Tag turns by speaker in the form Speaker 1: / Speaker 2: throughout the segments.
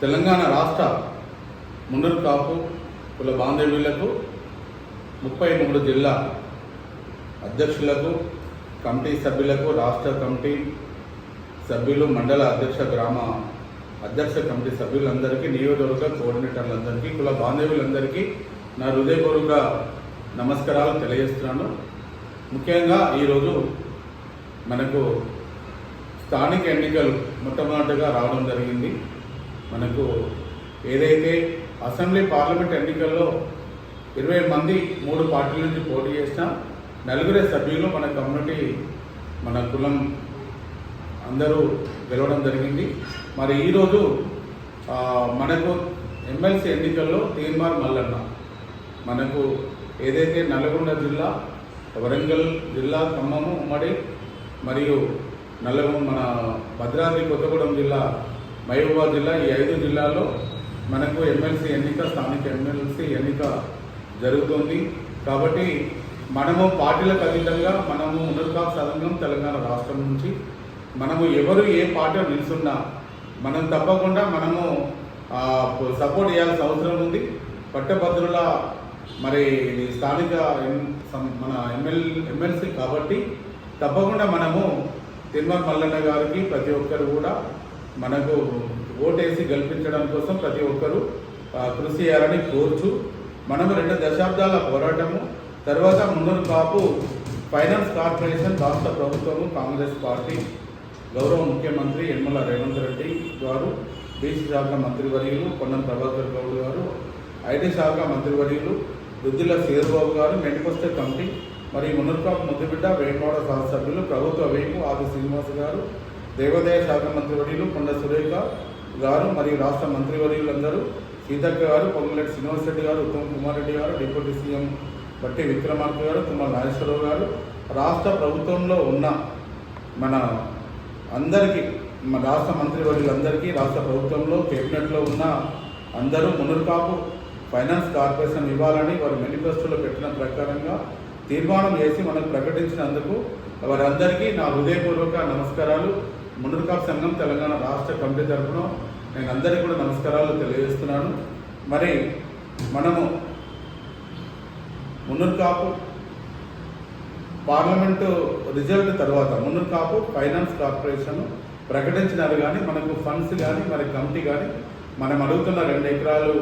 Speaker 1: తెలంగాణ రాష్ట్ర మున్నూరు కాపు కుల బాంధవ్యులకు 33 జిల్లా అధ్యక్షులకు, కమిటీ సభ్యులకు, రాష్ట్ర కమిటీ సభ్యులు, మండల అధ్యక్ష, గ్రామ అధ్యక్ష కమిటీ సభ్యులందరికీ, నియోజకవర్గ కోఆర్డినేటర్లందరికీ, కుల బాంధవ్యులందరికీ నా హృదయపూర్వక నమస్కారాలు తెలియజేస్తున్నాను. ముఖ్యంగా ఈరోజు మనకు స్థానిక ఎన్నికలు మొట్టమొదటిగా రావడం జరిగింది. మనకు ఏదైతే అసెంబ్లీ పార్లమెంట్ ఎన్నికల్లో 20 మంది 3 పార్టీల నుంచి పోటీ చేసిన 4 సభ్యులు మన కమ్యూనిటీ, మన కులం అందరూ గెలవడం జరిగింది. మరి ఈరోజు మనకు ఎమ్మెల్సీ ఎన్నికల్లో తీర్మార్ మల్లన్న, మనకు ఏదైతే నల్గొండ జిల్లా, వరంగల్ జిల్లా, ఖమ్మము ఉమ్మడి మరియు మన భద్రాద్రి కొత్తగూడెం జిల్లా, మహబూబాబాద్ జిల్లా, ఈ 5 జిల్లాల్లో మనకు ఎమ్మెల్సీ ఎన్నిక, స్థానిక ఎమ్మెల్సీ ఎన్నిక జరుగుతుంది. కాబట్టి మనము పార్టీలకు అతీతంగా మనము మున్నూరు కాపు సంఘం తెలంగాణ రాష్ట్రం నుంచి మనము ఎవరు ఏ పార్టీలో నిలుస్తున్నా మనం తప్పకుండా మనము సపోర్ట్ చేయాల్సిన అవసరం ఉంది. పట్టభద్రుల మరి స్థానిక మన ఎమ్మెల్సీ కాబట్టి తప్పకుండా మనము తీర్మార్ మల్లన్న గారికి ప్రతి ఒక్కరు కూడా మనకు ఓటేసి గెలిపించడం కోసం ప్రతి ఒక్కరూ కృషి చేయాలని కోరుచు, మనము 2 దశాబ్దాల పోరాటము తర్వాత మున్నూరు కాపు ఫైనాన్స్ కార్పొరేషన్ రాష్ట్ర ప్రభుత్వము, కాంగ్రెస్ పార్టీ, గౌరవ ముఖ్యమంత్రి యనమల రేవంత్ రెడ్డి గారు, బీసీ శాఖ మంత్రివర్యులు పొన్నం ప్రభాకర్ గౌడ్ గారు, ఐటీ శాఖ మంత్రివర్యులు దుద్దిల శ్రీధర్బాబు గారు, మేనిఫెస్టో కమిటీ మరియు మున్నూరు కాపు ముద్దుబిడ్డ వేమవాడ శాసనసభ్యులు ప్రభుత్వ వైపు ఆది శ్రీనివాస్ గారు, దేవాదాయ శాఖ మంత్రివర్యులు కొండ సురేఖ గారు మరియు రాష్ట్ర మంత్రివర్యులందరూ సీతక్క గారు, పొంగులేటి శ్రీనివాస్ రెడ్డి గారు, ఉత్తమ్ కుమార్ రెడ్డి గారు, డిప్యూటీ సీఎం బట్టి విక్రమార్క గారు, కుమార్ నాగేశ్వరరావు గారు, రాష్ట్ర ప్రభుత్వంలో ఉన్న మన అందరికీ, మన రాష్ట్ర మంత్రివర్యులందరికీ, రాష్ట్ర ప్రభుత్వంలో కేబినెట్లో ఉన్న అందరూ మున్నూరు కాపు ఫైనాన్స్ కార్పొరేషన్ ఇవ్వాలని వారు మేనిఫెస్టోలో పెట్టిన ప్రకారంగా తీర్మానం చేసి మనకు ప్రకటించినందుకు వారందరికీ నా హృదయపూర్వక నమస్కారాలు. మున్నూరు కాపు సంఘం తెలంగాణ రాష్ట్ర కమిటీ తరఫున నేను అందరికీ కూడా నమస్కారాలు తెలియజేస్తున్నాను. మరి మనము మున్నూరు కాపు పార్లమెంటు రిజల్ట్ తర్వాత మున్నూరు కాపు ఫైనాన్స్ కార్పొరేషన్ ప్రకటించినారు. కానీ మనకు ఫండ్స్ కానీ మరి కమిటీ కానీ మనం అడుగుతున్న 2 ఎకరాలు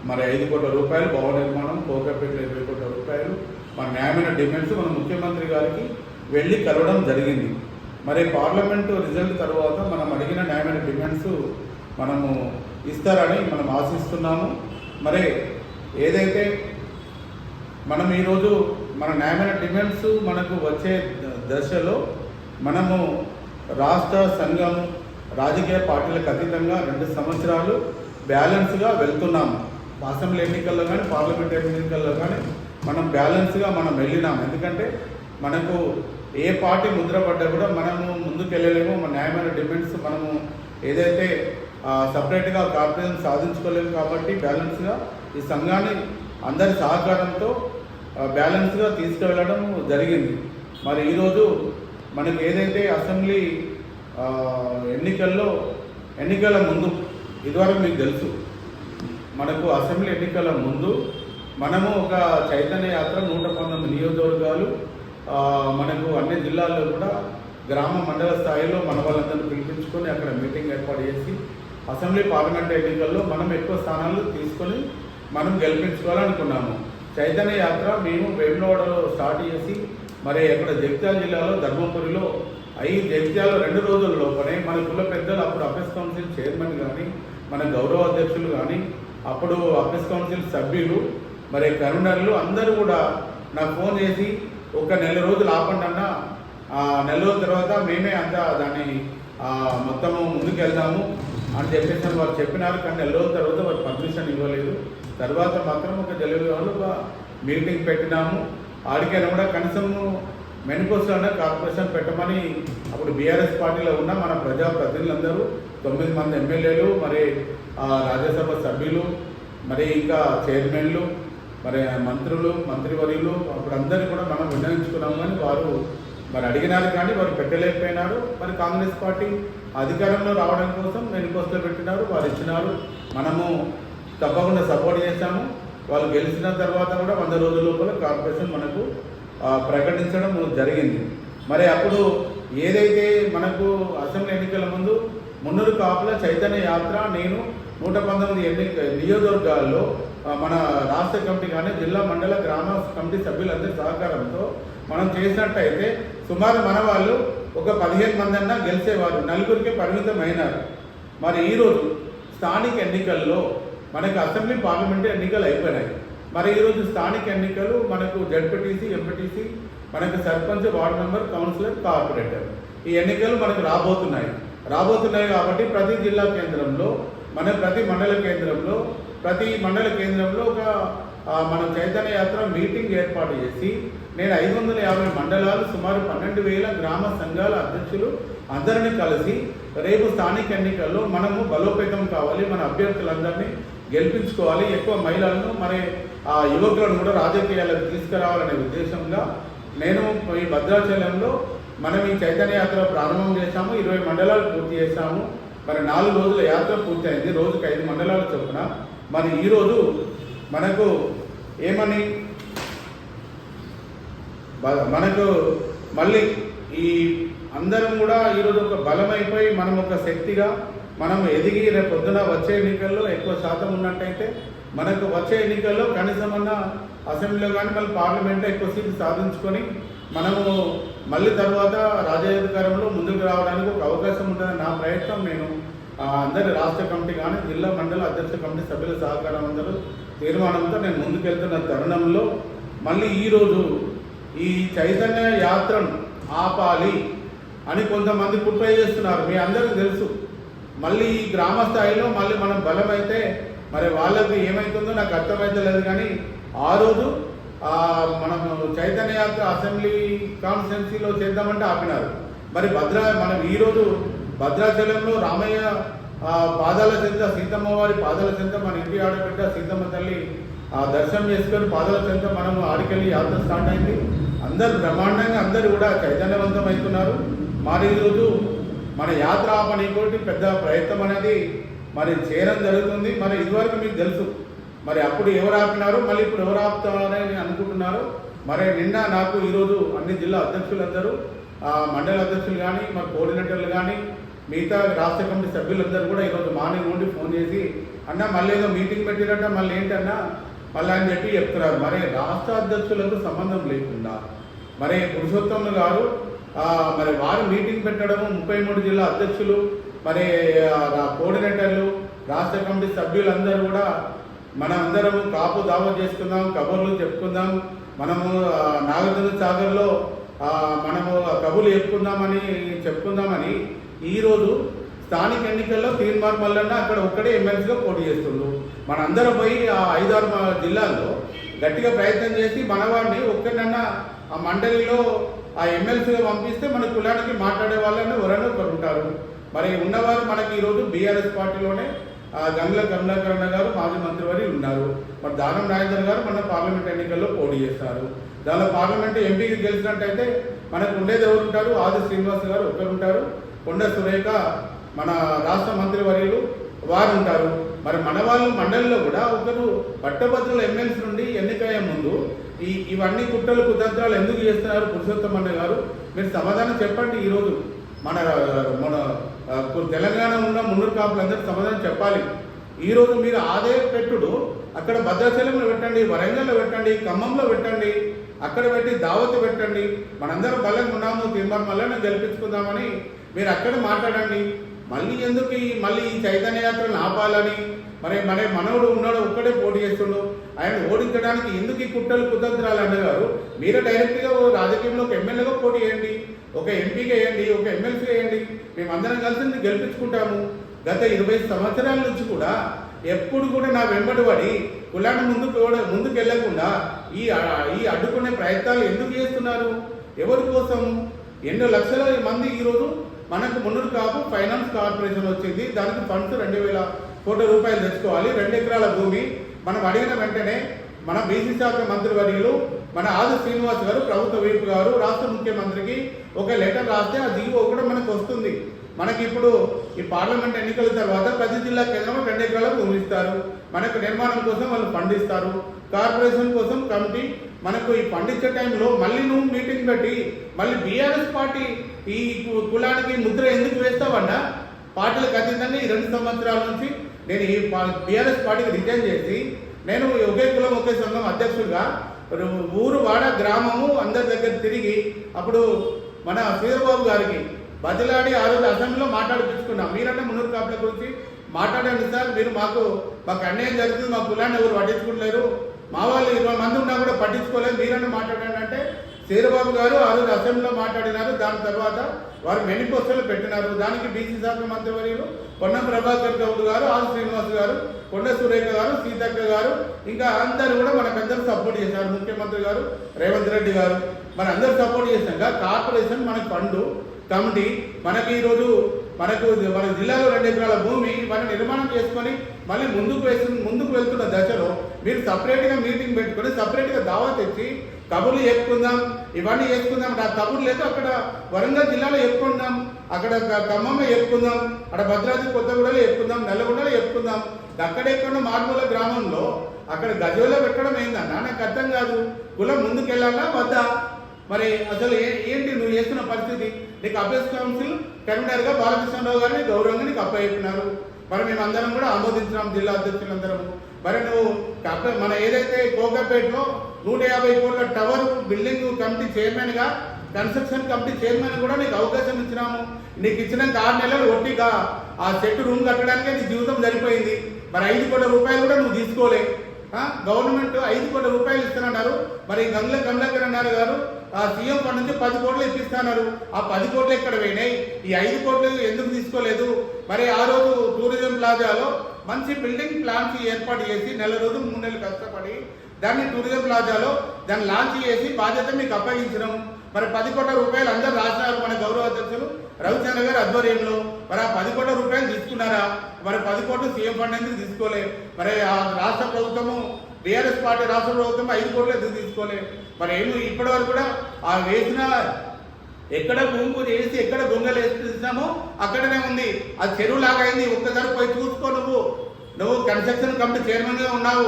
Speaker 1: మరి 5 కోట్ల రూపాయలు, భవన నిర్మాణం, కోకాపేటలో 20 కోట్ల రూపాయలు మన న్యాయమైన డిమాండ్స్ మన ముఖ్యమంత్రి గారికి వెళ్ళి కలవడం జరిగింది. మరి పార్లమెంటు రిజల్ట్ తర్వాత మనం అడిగిన న్యాయమైన డిమాండ్స్ మనము ఇస్తారని మనం ఆశిస్తున్నాము. మరి ఏదైతే మనం ఈరోజు మన న్యాయమైన డిమాండ్స్ మనకు వచ్చే దశలో మనము రాష్ట్ర సంఘం రాజకీయ పార్టీలకు అతీతంగా 2 సంవత్సరాలు బ్యాలెన్స్గా వెళ్తున్నాము. అసెంబ్లీ ఎన్నికల్లో కానీ పార్లమెంట్ ఎన్నికల్లో కానీ మనం బ్యాలెన్స్గా మనం వెళ్ళినాము. ఎందుకంటే మనకు ఏ పార్టీ ముద్రపడ్డా కూడా మనము ముందుకు వెళ్ళలేము. మన న్యాయమైన డిమాండ్స్ మనము ఏదైతే సపరేట్గా కార్పొరేషన్ సాధించుకోలేము. కాబట్టి బ్యాలెన్స్గా ఈ సంఘాన్ని అందరి సహకారంతో బ్యాలెన్స్గా తీసుకువెళ్ళడం జరిగింది. మరి ఈరోజు మనకు ఏదైతే అసెంబ్లీ ఎన్నికల ముందు, ఇదివరకు మీకు తెలుసు, మనకు అసెంబ్లీ ఎన్నికల ముందు మనము ఒక చైతన్య యాత్ర 119 నియోజకవర్గాలు మనకు అన్ని జిల్లాల్లో కూడా గ్రామ మండల స్థాయిలో మన వాళ్ళందరినీ పిలిపించుకొని అక్కడ మీటింగ్ ఏర్పాటు చేసి అసెంబ్లీ పార్లమెంట్ ఎన్నికల్లో మనం ఎక్కువ స్థానాలు తీసుకొని మనం గెలిపించుకోవాలనుకున్నాము. చైతన్య యాత్ర మేము వేములవాడలో స్టార్ట్ చేసి మరి అక్కడ జగిత్యాల జిల్లాలో ధర్మపురిలో జగిత్యాల 2 రోజుల లోపలే మన కుల పెద్దలు, అప్పుడు అఫెస్ కౌన్సిల్ చైర్మన్ కానీ మన గౌరవ అధ్యక్షులు కానీ అప్పుడు అఫెస్ కౌన్సిల్ సభ్యులు మరి కన్వీనర్లు అందరూ కూడా నాకు ఫోన్ చేసి ఒక 4 రోజులు ఆపండి అన్న, 4 రోజుల తర్వాత మేమే అంతా దాన్ని మొత్తము ముందుకు వెళ్దాము అని చెప్పేసి వారు చెప్పినారు. కానీ 4 రోజుల తర్వాత వారు పర్మిషన్ ఇవ్వలేదు. తర్వాత మాత్రం ఒక జలవివాళ్ళు మీటింగ్ పెట్టినాము. ఆడికైనా కూడా కనీసము మేనిఫెస్టోలో కార్పొరేషన్ పెట్టమని అప్పుడు బీఆర్ఎస్ పార్టీలో ఉన్న మన ప్రజాప్రతినిధులందరూ 9 మంది ఎమ్మెల్యేలు, మరి రాజ్యసభ సభ్యులు, మరి ఇంకా చైర్మన్లు, మరి మంత్రులు, మంత్రివర్యులు అప్పుడు అందరినీ కూడా మనం విన్నవించుకున్నాము. కానీ వారు మరి అడిగినారు కానీ వారు పెట్టలేకపోయినారు. మరి కాంగ్రెస్ పార్టీ అధికారంలో రావడం కోసం మేనిఫెస్టోలో పెట్టినారు, వారు ఇచ్చినారు. మనము తప్పకుండా సపోర్ట్ చేశాము. వాళ్ళు గెలిచిన తర్వాత కూడా 100 రోజుల లోపల కార్పొరేషన్ మనకు ప్రకటించడం జరిగింది. మరి అప్పుడు ఏదైతే మనకు అసెంబ్లీ ఎన్నికల ముందు మున్నూరు కాపుల చైతన్య యాత్ర నేను 119 నియోజకవర్గాల్లో మన రాష్ట్ర కమిటీ కానీ జిల్లా మండల గ్రామ కమిటీ సభ్యులందరి సహకారంతో మనం చేసినట్టయితే సుమారు మన వాళ్ళు ఒక 15 మంది అన్నా గెలిచేవారు, 4గురికే పరిమితం అయినారు. మరి ఈరోజు స్థానిక ఎన్నికల్లో మనకు అసెంబ్లీ పార్లమెంటు ఎన్నికలు అయిపోయినాయి. మరి ఈరోజు స్థానిక ఎన్నికలు మనకు జడ్పీటీసీ, ఎంపీటీసీ, మనకు sarpanch, ward member, councillor, corporator ఈ ఎన్నికలు మనకు రాబోతున్నాయి కాబట్టి ప్రతి జిల్లా కేంద్రంలో ప్రతి మండల కేంద్రంలో ఒక మనం చైతన్య యాత్ర మీటింగ్ ఏర్పాటు చేసి నేను 550 మండలాలు సుమారు 12,000 గ్రామ సంఘాల అధ్యక్షులు అందరినీ కలిసి రేపు స్థానిక ఎన్నికల్లో మనము బలోపేతం కావాలి, మన అభ్యర్థులందరినీ గెలిపించుకోవాలి, ఎక్కువ మహిళలను మరి యువకులను కూడా రాజకీయాలకు తీసుకురావాలనే ఉద్దేశంగా నేను ఈ భద్రాచలంలో మనం ఈ చైతన్య యాత్ర ప్రారంభం చేశాము. 20 మండలాలు పూర్తి చేశాము. మరి 4 రోజుల యాత్ర పూర్తయింది. రోజుకి 5 మండలాలు చొప్పున. మరి ఈరోజు మనకు ఏమని మనకు మళ్ళీ ఈ అందరం కూడా ఈరోజు ఒక బలమైపోయి మనం ఒక శక్తిగా మనం ఎదిగి రేపు పొద్దున వచ్చే ఎన్నికల్లో ఎక్కువ శాతం ఉన్నట్టయితే మనకు వచ్చే ఎన్నికల్లో కనీసమన్నా అసెంబ్లీలో కానీ మళ్ళీ పార్లమెంట్లో ఎక్కువ సీట్లు సాధించుకొని మనము మళ్ళీ తర్వాత రాజ్యాధికారంలో ముందుకు రావడానికి ఒక అవకాశం ఉంటుందని నా ప్రయత్నం. నేను అందరి రాష్ట్ర కమిటీ కానీ జిల్లా మండల అధ్యక్ష కమిటీ సభ్యుల సహకారం అందరూ తీర్మానంతో నేను ముందుకెళ్తున్న తరుణంలో మళ్ళీ ఈరోజు ఈ చైతన్య యాత్రను ఆపాలి అని కొంతమంది కుట్ర చేస్తున్నారు. మీ అందరికీ తెలుసు. మళ్ళీ ఈ గ్రామ స్థాయిలో మళ్ళీ మనం బలమైతే మరి వాళ్ళకి ఏమవుతుందో నాకు అర్థమవుతలేదు. కానీ ఆ రోజు మనం చైతన్య యాత్ర అసెంబ్లీ కాన్స్టిట్యున్సీలో చేద్దామంటే ఆపినారు. మరి మనం ఈరోజు భద్రాచలంలో రామయ్య పాదాల చెంత, సీతమ్మ వారి పాదాల చెంత, మన ఇంటి ఆడబిడ్డ సీతమ్మ తల్లి దర్శనం చేసుకొని పాదాల చెంత మనం ఆడికెళ్ళి యాత్ర స్టార్ట్ అయింది. అందరూ బ్రహ్మాండంగా అందరూ కూడా చైతన్యవంతం అవుతున్నారు. మరి ఈరోజు మన యాత్ర ఆపనీకోటి పెద్ద ప్రయత్నం అనేది మరి చేయడం జరుగుతుంది. మరి ఇదివరకు మీకు తెలుసు. మరి అప్పుడు ఎవరు ఆపినారు, మళ్ళీ ఇప్పుడు ఎవరు ఆపుతారని అనుకుంటున్నారు. మరి నిన్న నాకు ఈరోజు అన్ని జిల్లా అధ్యక్షులందరూ, మండల అధ్యక్షులు కానీ, మరి కోఆర్డినేటర్లు కానీ, మిగతా రాష్ట్ర కమిటీ సభ్యులందరూ కూడా ఈరోజు మార్నింగ్ నుండి ఫోన్ చేసి అన్న మళ్ళీ ఏదో మీటింగ్ పెట్టిరట, మళ్ళీ ఏంటన్నా మళ్ళీ అని చెప్పి చెప్తున్నారు. మరి రాష్ట్ర అధ్యక్షులకు సంబంధం లేకుండా మరి పురుషోత్తములు గారు మరి వారు మీటింగ్ పెట్టడము, 33 జిల్లా అధ్యక్షులు, మరి కోఆర్డినేటర్లు, రాష్ట్ర కమిటీ సభ్యులందరూ కూడా మనం అందరము కాపు దావా చేసుకుందాం, కబుర్లు చెప్పుకుందాం, మనము నాగార్జున సాగర్లో మనము కబుర్లు చెప్పుకుందామని ఈరోజు స్థానిక ఎన్నికల్లో తీర్మార్ మల్లన్న అక్కడ ఒక్కడే ఎమ్మెల్సీగా పోటీ చేస్తుండ్రు. మనందరం పోయి ఆ 5-6 జిల్లాల్లో గట్టిగా ప్రయత్నం చేసి మనవాడిని ఒక్కరినన్నా ఆ మండలిలో ఆ ఎమ్మెల్సీగా పంపిస్తే మన కులానికి మాట్లాడే వాళ్ళని ఎవరైనా ఒకరు ఉంటారు. మరి ఉన్నవారు మనకి ఈరోజు బీఆర్ఎస్ పార్టీలోనే గంగుల కమలాకరణ గారు మాజీ మంత్రివారి ఉన్నారు. మరి దానం రాజేందర్ గారు మన పార్లమెంట్ ఎన్నికల్లో పోటీ చేస్తారు. దానిలో పార్లమెంట్ ఎంపీకి గెలిచినట్టయితే మనకు ఉండేది ఎవరు ఉంటారు? ఆది శ్రీనివాస్ గారు ఒకరు ఉంటారు, కొండ సురేఖ మన రాష్ట్ర మంత్రివర్యులు వారు ఉంటారు. మరి మన వాళ్ళు మండలిలో కూడా ఒకరు పట్టభద్రుల ఎమ్మెల్సీ నుండి ఎన్నికయ్యే ముందు ఇవన్నీ కుట్రలు కుతంత్రాలు ఎందుకు చేస్తున్నారు పురుషోత్తమన్న గారు? మీరు సమాధానం చెప్పండి. ఈరోజు మన తెలంగాణ ఉన్న మున్నూరు కాపులందరూ సమాధానం చెప్పాలి. ఈరోజు మీరు ఆదే పెట్టుడు అక్కడ భద్రాచలంలో పెట్టండి, వరంగల్లో పెట్టండి, ఖమ్మంలో పెట్టండి, అక్కడ పెట్టి దావత్ పెట్టండి. మనందరం బలంగా ఉన్నాము, తీర్మానం వల్ల గెలిపించుకుందామని మీరు అక్కడ మాట్లాడండి. మళ్ళీ ఎందుకు మళ్ళీ ఈ చైతన్య యాత్రను ఆపాలని? మరి మనవుడు ఉన్నాడు, ఒక్కడే పోటీ చేస్తుండు. ఆయన ఓడించడానికి ఎందుకు ఈ కుట్రలు కుతంత్రాలు అన్నగారు? మీరే డైరెక్ట్గా రాజకీయంలో ఒక ఎమ్మెల్యేగా పోటీ చేయండి, ఒక ఎంపీగా వేయండి, ఒక ఎమ్మెల్సీగా వేయండి. మేమందరం కలిసి గెలిపించుకుంటాము. గత 20 సంవత్సరాల నుంచి కూడా ఎప్పుడు కూడా నా వెంబడి పడి కులాన్ని ముందుకు వెళ్లకుండా ఈ అడ్డుకునే ప్రయత్నాలు ఎందుకు చేస్తున్నారు? ఎవరి కోసం? ఎన్నో లక్షల మంది ఈరోజు మనకు మున్నూరు కాపు ఫైనాన్స్ కార్పొరేషన్ వచ్చింది. దానికి ఫండ్స్ 2,000 కోట్ల రూపాయలు తెచ్చుకోవాలి. 2 ఎకరాల భూమి మనం అడిగిన వెంటనే మన బీసీ శాఖ మంత్రివర్యులు మన ఆది శ్రీనివాస్ గారు, ప్రభుత్వ వీపు గారు రాష్ట్ర ముఖ్యమంత్రికి ఒక లెటర్ రాస్తే ఆ జీవో కూడా మనకు వస్తుంది. మనకి ఇప్పుడు ఈ పార్లమెంట్ ఎన్నికల తర్వాత ప్రతి జిల్లా కేంద్రంలో 2 ఎకరాల భూమి ఇస్తారు. మనకు నిర్మాణం కోసం వాళ్ళు ఫండ్ ఇస్తారు. కార్పొరేషన్ కోసం కమిటీ. మనకు ఈ ఫండ్ ఇచ్చే టైంలో మళ్ళీ నువ్వు మీటింగ్ పెట్టి మళ్ళీ బీఆర్ఎస్ పార్టీ ఈ కులానికి ముద్ర ఎందుకు వేస్తావన్నా? పార్టీలకు అతీతంగా ఈ 2 సంవత్సరాల నుంచి నేను ఈ బీఆర్ఎస్ పార్టీకి రిజైన్ చేసి నేను ఒకే కులం ఒకే సంఘం అధ్యక్షుడిగా ఊరు వాడ గ్రామము అందరి దగ్గర తిరిగి అప్పుడు మన శ్రీధర్బాబు గారికి బదిలాడి ఆ రోజు అసెంబ్లీలో మాట్లాడిపించుకున్నాం. మీరంటే మున్నూరు కాపుల గురించి మాట్లాడండి సార్, మీరు మాకు అన్యాయం జరుగుతుంది, మా కులాన్ని ఎవరు పట్టించుకోలేరు, మా వాళ్ళు 20 మంది ఉన్నా కూడా పట్టించుకోలేదు, మీరంటే మాట్లాడండి అంటే శ్రీధర్బాబు గారు ఆ రోజు అసెంబ్లీలో మాట్లాడినారు. దాని తర్వాత వారు మేనిఫెస్టోలు పెట్టినారు. దానికి బీసీ శాఖ మంత్రివర్యులు పొన్నం ప్రభాకర్ గౌడ్ గారు, ఆర్ శ్రీనివాస్ గారు, కొండ సురేఖ గారు, సీతక్క గారు ఇంకా అందరూ కూడా మనకందరూ సపోర్ట్ చేశారు. ముఖ్యమంత్రి గారు రేవంత్ రెడ్డి గారు మనందరూ సపోర్ట్ చేశాక కార్పొరేషన్ మనకు ఫండ్ కమిటీ మనకి ఈరోజు మన జిల్లాలో 2 ఎకరాల భూమి మనం నిర్మాణం చేసుకొని మళ్ళీ ముందుకు వెళ్తున్న దశలో మీరు సపరేట్గా మీటింగ్ పెట్టుకొని సపరేట్గా దావా తెచ్చి కబుర్లు చెప్పుకుందాం, ఇవన్నీ చేసుకుందాం. ఆ కబుర్లు లేదు అక్కడ వరంగల్ జిల్లాలో చెప్పుకుందాం, అక్కడ ఖమ్మంలో చెప్పుకుందాం, అక్కడ భద్రాద్రి కొత్తగూడలో చెప్పుకుందాం, నల్లగొండలో చెప్పుకుందాం. అక్కడెక్కడ మారుమూల గ్రామంలో అక్కడ గజవలో పెట్టడం ఏందన్నా? నాకు అర్థం కాదు. కులం ముందుకెళ్ళాలా వద్దా? మరి అసలు ఏంటి నువ్వు చేస్తున్న పరిస్థితి? నీకు అభ్యర్థి కౌన్సిల్ కన్వీనర్గా బాలకృష్ణరావు గారిని గౌరవంగా నీకు అప్పచెప్పినారు. మరి మేమందరం కూడా ఆమోదించినాం, జిల్లా అధ్యక్షులందరము. మరి నువ్వు మన ఏదైతే కోకపేటలో 150 కోట్ల టవర్ బిల్డింగ్ కమిటీ చైర్మన్గా కన్స్ట్రక్షన్ కమిటీ చైర్మన్ కూడా నీకు అవకాశం ఇచ్చినాము. నీకు ఇచ్చినాక 6 నెలలు ఒట్టిగా ఆ సెట్ రూమ్ కట్టడానికే నీ జీవితం సరిపోయింది. మరి 5 కోట్ల రూపాయలు కూడా నువ్వు తీసుకోలే. గవర్నమెంట్ 5 కోట్ల రూపాయలు ఇస్తున్నారు. మరి గంగుల కమలాకర్ అన్నారు గారు ఆ సీఎం ఫండ్ నుంచి 10 కోట్లు ఇప్పిస్తున్నారు. ఆ 10 కోట్లు ఎక్కడ పోయినాయి? ఈ 5 కోట్లు ఎందుకు తీసుకోలేదు? మరి ఆ రోజు టూరిజం ప్లాజాలో మంచి బిల్డింగ్ ప్లాన్స్ ఏర్పాటు చేసి 4 రోజులు 3 నెలలు కష్టపడి దాన్ని టూరిజం ప్లాజాలో దాన్ని లాంచ్ చేసి బాధ్యత మీకు అప్పగించడం. మరి 10 కోట్ల రూపాయలు అందరూ రాసినారు మన గౌరవ అధ్యక్షులు రవిచంద్ర గారి ఆధ్వర్యంలో. మరి ఆ 10 కోట్ల రూపాయలు తీసుకున్నారా? మరి 10 కోట్లు సీఎం ఫండ్ ఎందుకు తీసుకోలే? మరి ఆ రాష్ట్ర ప్రభుత్వము బీఆర్ఎస్ పార్టీ రాష్ట్ర ప్రభుత్వం 5 కోట్లు ఎందుకు తీసుకోలే? మరి ఏమి ఇప్పటి వరకు కూడా ఆ వేసిన ఎక్కడ భూమి పూజ చేసి ఎక్కడ దొంగలు వేసినామో అక్కడనే ఉంది. అది చెరువులాగా అయింది. ఒక్కసారి పోయి చూసుకో. నువ్వు కన్స్ట్రక్షన్ కమిటీ చైర్మన్గా ఉన్నావు.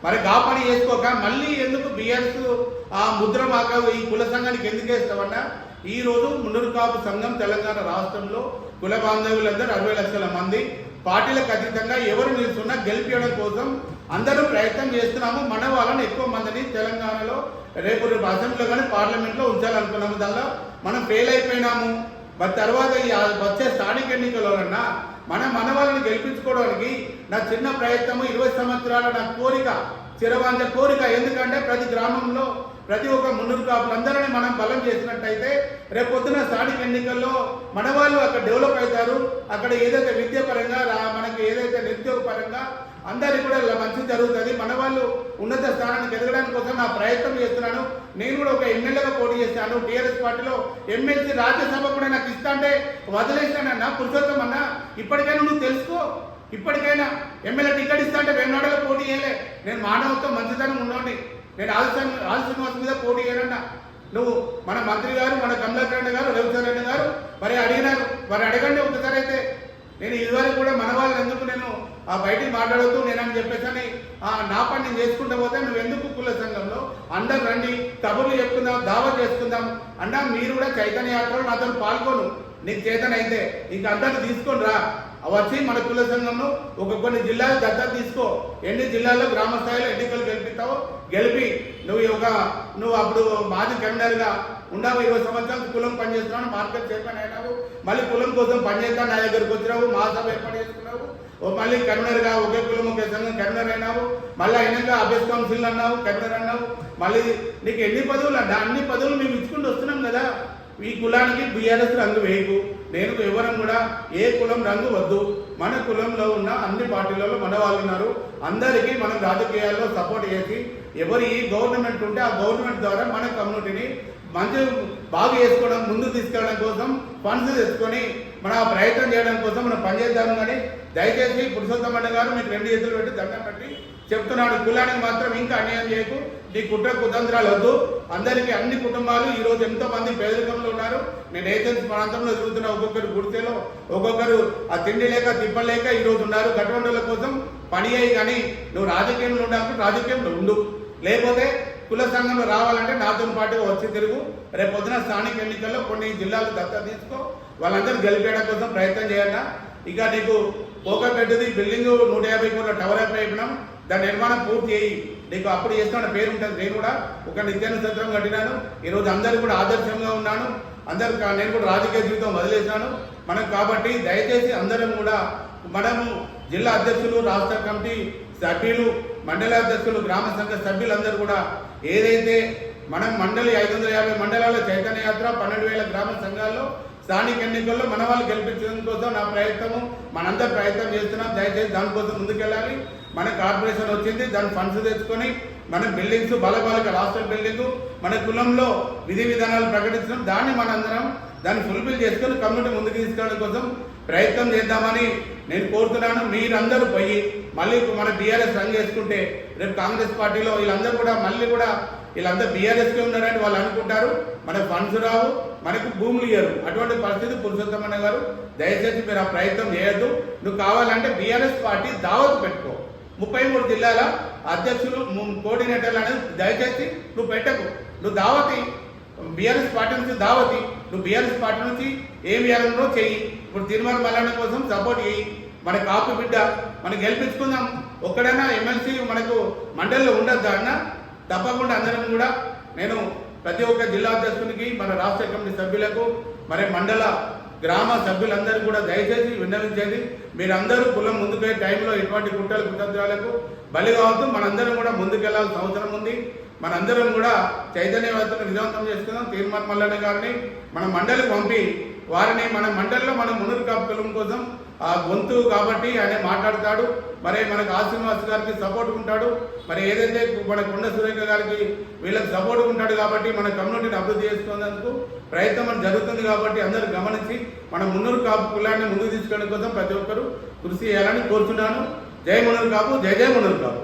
Speaker 1: మరి గా పని చేసుకోక మళ్ళీ ఎందుకు బీఆర్ఎస్ ఆ ముద్ర మాకు ఈ కుల సంఘానికి ఎందుకు వేస్తామన్నా? ఈ రోజు మున్నూరు కాపు సంఘం తెలంగాణ రాష్ట్రంలో కుల బాంధవులందరూ 60 లక్షల మంది పార్టీలకు అతీతంగా ఎవరు నిలుస్తున్నా గెలిపించడం కోసం అందరూ ప్రయత్నం చేస్తున్నాము. మన వాళ్ళని ఎక్కువ మందిని తెలంగాణలో రేపు అసెంబ్లీలో కానీ పార్లమెంట్లో ఉంచాలనుకున్నాము. దానిలో మనం ఫెయిల్ అయిపోయినాము. మరి తర్వాత ఈ వచ్చే స్థానిక ఎన్నికలన్నా మన వాళ్ళని గెలిపించుకోవడానికి నా చిన్న ప్రయత్నము 20 సంవత్సరాల నా కోరిక, చిరవాంజ కోరిక. ఎందుకంటే ప్రతి గ్రామంలో ప్రతి ఒక్క మున్నూరు కాపులందరినీ మనం బలం చేసినట్టయితే రేపు పొద్దున స్థానిక ఎన్నికల్లో మన వాళ్ళు అక్కడ డెవలప్ అవుతారు. అక్కడ ఏదైతే విద్యాపరంగా మనకి ఏదైతే నిరుద్యోగ పరంగా అందరికీ కూడా మంచి జరుగుతుంది. మన వాళ్ళు ఉన్నత స్థానానికి ఎదగడానికి కోసం నా ప్రయత్నం చేస్తున్నాను. నేను కూడా ఒక ఎమ్మెల్యేగా పోటీ చేస్తాను. టీఆర్ఎస్ పార్టీలో ఎమ్మెల్సీ రాజ్యసభ కూడా నాకు ఇస్తా అంటే వదిలేస్తానన్నా. పురుషోత్తం అన్నా ఇప్పటికైనా నువ్వు తెలుసుకో. ఇప్పటికైనా ఎమ్మెల్యే టికెట్ ఇస్తా అంటే వేనాడలో పోటీ చేయలే. నేను మానవత్వం మంచితనం ఉండండి. నేను ఆదిశ్రీనివాస్ మీద పోటీ చేయనన్నా. నువ్వు మన మంత్రి గారు మన కమలాకర్ గారు రవిచంద్ర గారు మరి అడిగినారు. మరి అడగండి ఒకసారి. అయితే నేను ఇదివరకు కూడా మన వాళ్ళని ఎందుకు నేను బయటికి మాట్లాడవద్దు నేనని చెప్పేసి నా పని నేను చేసుకుంటూ పోతే నువ్వు ఎందుకు కుల సంఘంలో అందరు రండి, కబుర్లు చెప్పుకుందాం, దావా చేసుకుందాం అన్నా. మీరు కూడా చైతన్య యాత్రలో నాతో పాల్గొను. నీకు చేతన అయితే ఇంక అందరిని తీసుకొని రా. వచ్చి మన కుల సంఘంలో కొన్ని జిల్లాలు దత్తత తీసుకో. ఎన్ని జిల్లాల్లో గ్రామ స్థాయిలో ఎన్నికలు గెలిపిస్తావో గెలిపి నువ్వు అప్పుడు మాజీ కన్వీనర్గా ఉన్నావు. 20 సంవత్సరాలు కులం పనిచేస్తున్నావు, మార్కెట్ చైర్మన్ అయినావు. మళ్ళీ కులం కోసం పనిచేస్తాను నా దగ్గరకు వచ్చినావు, మహాసభ ఏర్పాటు చేసుకున్నావు. మళ్ళీ కన్వీనర్గా ఒకే కులం ఒకే సంఘం కన్వీనర్ అయినావు. మళ్ళీ అయినాక అభ్యర్థి కౌన్సిల్ అన్నావు, కన్వీనర్ అన్నావు. మళ్ళీ నీకు ఎన్ని పదవులు అన్నా? అన్ని పదవులు మేము ఇచ్చుకుంటూ వస్తున్నాం కదా. ఈ కులానికి బీఆర్ఎస్ రంగు వేయకు. నేను ఎవరం కూడా ఏ కులం రంగు వద్దు. మన కులంలో ఉన్న అన్ని పార్టీలలో మన వాళ్ళు ఉన్నారు. అందరికీ మనం రాజకీయాల్లో సపోర్ట్ చేసి ఎవరు ఈ గవర్నమెంట్ ఉంటే ఆ గవర్నమెంట్ ద్వారా మన కమ్యూనిటీని మంచి బాగు చేసుకోవడం, ముందుకు తీసుకెళ్ళడం కోసం ఫండ్స్ తెచ్చుకొని మనం ఆ ప్రయత్నం చేయడం కోసం మనం పనిచేద్దాం. కానీ దయచేసి పురుషోత్తమన్న గారు మీకు 2 చేతులు పెట్టి దండం పెట్టి చెప్తున్నాడు, కులానికి మాత్రం ఇంకా అన్యాయం చేయకు, నీ కుట్ర కుతంత్రాలు వద్దు. అందరికీ అన్ని కుటుంబాలు ఈ రోజు ఎంతో మంది పేదరికంలో ఉన్నారు. నేను ఏజెన్సీ ప్రాంతంలో తిరుగుతున్న ఒక్కొక్కరు గుడిసెలో, ఒక్కొక్కరు ఆ తిండి లేక తిప్పలేక ఈ రోజు ఉన్నారు. గటువండుల కోసం పని అయ్యి, కానీ నువ్వు రాజకీయంలో ఉండాలంటే రాజకీయంలో ఉండు, లేకపోతే కుల సంఘంలో రావాలంటే నాతో పాటుగా వచ్చి తిరుగు. రేపు పొద్దున స్థానిక ఎన్నికల్లో కొన్ని జిల్లాలు దత్తత తీసుకో, వాళ్ళందరూ గెలిపేయడం కోసం ప్రయత్నం చేయాలా. ఇక నీకు పోకపెట్టది బిల్డింగ్ 150 కోట్ల టవర్ అయిపోయినాం, దాని నిర్మాణం పూర్తి అయ్యి నీకు అప్పుడు చేస్తున్న పేరు ఉంటుంది. నేను కూడా ఒక నిత్యాన్ని సత్రం కట్టినాను. ఈరోజు అందరు కూడా ఆదర్శంగా ఉన్నాను. అందరు నేను కూడా రాజకీయ జీవితం వదిలేశాను మనం. కాబట్టి దయచేసి అందరం కూడా మనము జిల్లా అధ్యక్షులు, రాష్ట్ర కమిటీ సభ్యులు, మండల అధ్యక్షులు, గ్రామ సంఘ సభ్యులందరూ కూడా ఏదైతే మనం మండలి 550 మండలాల చైతన్య యాత్ర, 12,000 గ్రామ సంఘాల్లో స్థానిక ఎన్నికల్లో మన వాళ్ళు గెలిపించడం కోసం నా ప్రయత్నము, మనందరూ ప్రయత్నం చేస్తున్నాం. దయచేసి దానికోసం ముందుకెళ్ళాలి. మన కార్పొరేషన్ వచ్చింది, దాని ఫండ్స్ తెచ్చుకొని మన బిల్డింగ్స్ బాలబాలిక హాస్టల్ బిల్డింగ్ మన కులంలో విధి విధానాలు ప్రకటించడం, దాన్ని మనందరం దాన్ని ఫుల్ఫిల్ చేసుకొని కమ్యూనిటీ ముందుకు తీసుకెళ్ళడం కోసం ప్రయత్నం చేద్దామని నేను కోరుతున్నాను. మీరందరూ పోయి మళ్ళీ మన బీఆర్ఎస్ రంగు వేసుకుంటే రేపు కాంగ్రెస్ పార్టీలో వీళ్ళందరూ కూడా మళ్ళీ కూడా వీళ్ళందరూ బీఆర్ఎస్కే ఉన్నారని వాళ్ళు అనుకుంటారు. మనకు ఫండ్స్ రావు, మనకు భూములు ఇయ్యరు. అటువంటి పరిస్థితి పురుషోత్తమన్న గారు దయచేసి మీరు ఆ ప్రయత్నం చేయొద్దు. నువ్వు కావాలంటే బీఆర్ఎస్ పార్టీ దావత్ పెట్టుకో. 33 జిల్లాల అధ్యక్షులు, కోఆర్డినేటర్లు అనేది దయచేసి నువ్వు పెట్టకు. నువ్వు దావతి బీఆర్ఎస్ పార్టీ నుంచి దావతి, నువ్వు బీఆర్ఎస్ పార్టీ నుంచి ఏం చేయాలనో చెయ్యి. ఇప్పుడు తిరుమల మల్లన్న కోసం సపోర్ట్ చేయి. మన కాపు బిడ్డ, మనం గెలిపించుకుందాం. ఒక్కడైనా ఎమ్మెల్సీ మనకు మండలిలో ఉండద్దా అన్న? తప్పకుండా అందరం కూడా నేను ప్రతి ఒక్క జిల్లా అధ్యక్షునికి, మన రాష్ట్ర కమిటీ సభ్యులకు, మరి మండల గ్రామ సభ్యులందరూ కూడా దయచేసి విన్నవించేది, మీరందరూ కులం ముందుకు టైంలో ఎటువంటి కుట్రలు కుతంత్రాలకు బలి కావద్దు. మనందరం కూడా ముందుకెళ్లాల్సిన అవసరం ఉంది. మనందరం కూడా చైతన్యవేత్తను విజయవంతం చేసుకుందాం. తీర్మాన్ మల్లన్న గారిని మన మండలికి పంపి వారిని మన మండలిలో మన మునురు కాపు కులం కోసం ఆ గొంతు కాబట్టి ఆయన మాట్లాడతాడు. మరి మనకు శ్రీనివాస్ గారికి సపోర్ట్ ఉంటాడు. మరి ఏదైతే మన కొండ సురేఖ గారికి వీళ్ళకి సపోర్ట్ ఉంటాడు కాబట్టి మన కమ్యూనిటీని అభివృద్ధి చేసుకునేందుకు ప్రయత్నం జరుగుతుంది. కాబట్టి అందరూ గమనించి మన మున్నూరు కాపు కులాన్ని ముందుకు తీసుకెళ్ళడం కోసం ప్రతి ఒక్కరూ కృషి చేయాలని కోరుతున్నాను. జై మున్నూరు కాపు, జై జై మున్నూరు కాపు.